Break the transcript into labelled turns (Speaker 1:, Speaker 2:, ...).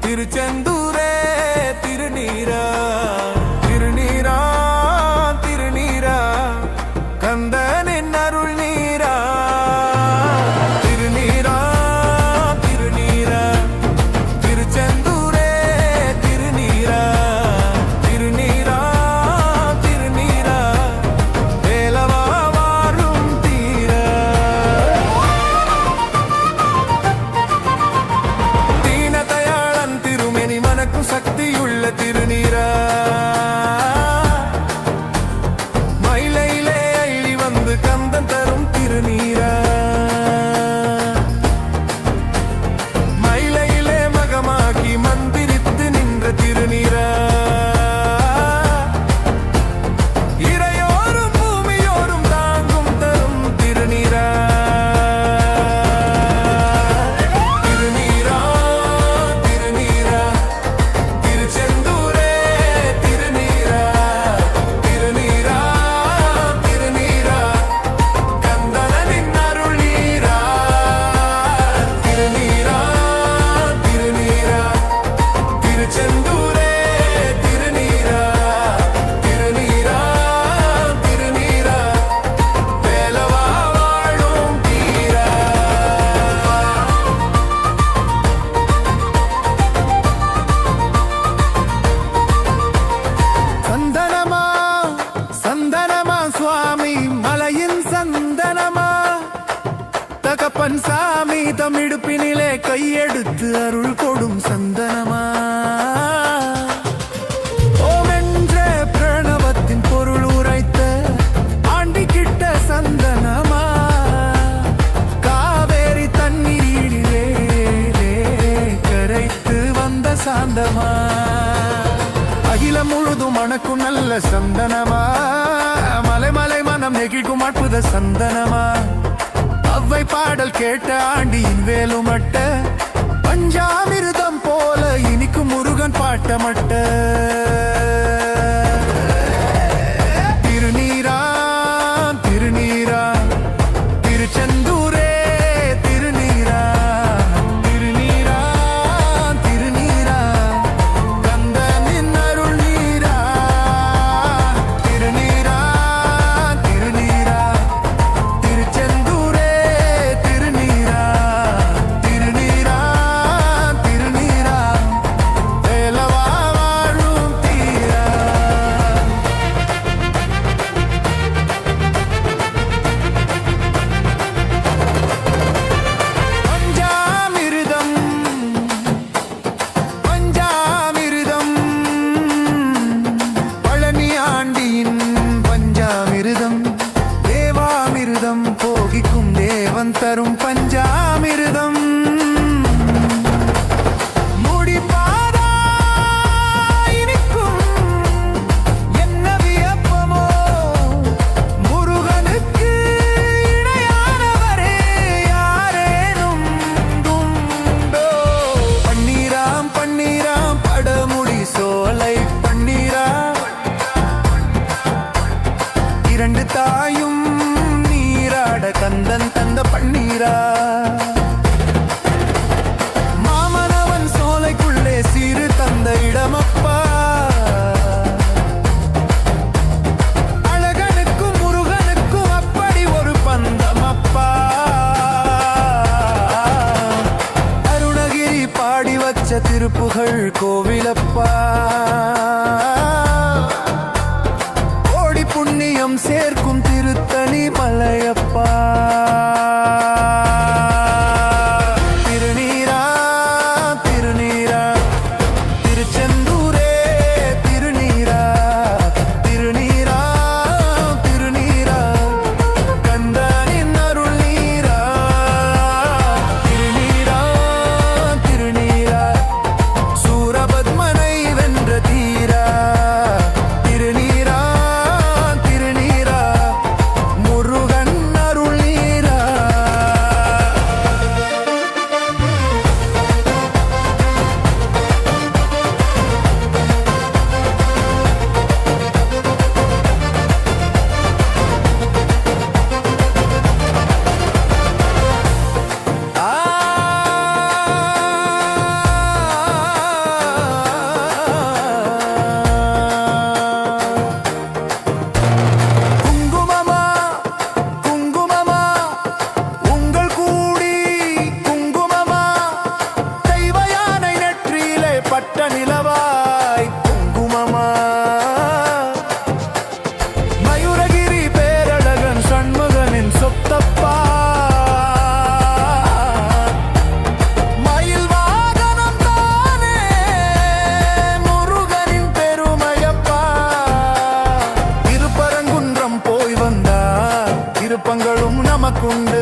Speaker 1: திருச்செந்தூரே திருநீரா திருநீரா திருநீரா கந்தனின் அருள் நீரா திருநீரா திருநீரா திருச்செந்தூரே திருநீரா திருநீரா திருநீரா வேலவா வாழும் தீரா தீனதயாளன் திருமெனி மனக்கும் சக்தியுள்ள திருநீரா மயிலையிலே அள்ளி வந்து கந்தன் தரும் திருநீரா மயிலையிலே மகமாகி மந்திரித்து நின்ற திருநீரா இறையோரும் பூமியோரும் தாங்கும் தரும் திருநீரா திருநீரா திருநீரா திருச்செந்தூரே திருநீரா திருநீரா திருநீரா கந்தனின் அருள் நீரா திருநீரா திருநீரா திருச்செந்தூரே திருநீரா திருநீரா திருநீரா வேலவா வாழும் தீரா சந்தனமா சந்தனமா சுவாமி மலையின் சந்தனமா தகப்பன் சாமி தமிடுப்பினிலே கையெடுத்து அருள் கொடும் சந்தனமா ஓம் என்ற பிரணவத்தின் பொருள் உரைத்த ஆண்டி கிட்ட சந்தனமா காவேரி தண்ணீரிலே கரைத்து வந்த சாந்தமா அகிலம் முழுதும் மணக்கும் நல்ல சந்தனமா மலை மலை மனம் நெகிழ்க்கும் அற்புத சந்தனமா அவ்வை பாடல் கேட்ட ஆண்டியின் வேலுமட்ட பஞ்சாமிர்தம் போல இனிக்கும் முருகன் பாட்டமட்ட திருநீரா திருநீரா திருச்செந்தூரே திருநீரா திருநீரா திருநீரா கந்தனின் அருள் நீரா திருநீரா திருநீரா திருச்செந்தூரே திருநீரா திருநீரா திருநீரா வேலவா வாழும் தீரா பஞ்சாமிர்தம் பஞ்சாமிர்தம் பழனி ஆண்டியின் பஞ்சாமிர்தம் தேவாமிர்தம் போகிக்கும் தேவன் தரும் பஞ்சாமிர்தம் முடிப்பாதா இனிக்கும் என்ன வியப்பமோ முருகனுக்கு இணையானவரே யாரேனும் உண்டோ பன்னீராம் பன்னீராம் படமுடி சோலை பன்னீரா இரண்டு தாயும் நீராட கந்தன் தந்த பன்னீரா மாமனவன் சோலைக்குள்ளே சிறு தந்த இடமப்பா அழகனுக்கும் முருகனுக்கும் அப்படி ஒரு பந்தமப்பா அருணகிரி பாடி வச்ச திருப்புகழ் கோவிலப்பா கோடி புண்ணியம் சேர்க்கும் திருத்தணி மலையப்பா திருநீரா திருநீரா திருச்செந்தூரே திருநீரா திருநீரா திருநீரா கந்தனின் அருள் நீரா திருநீரா கொண்டு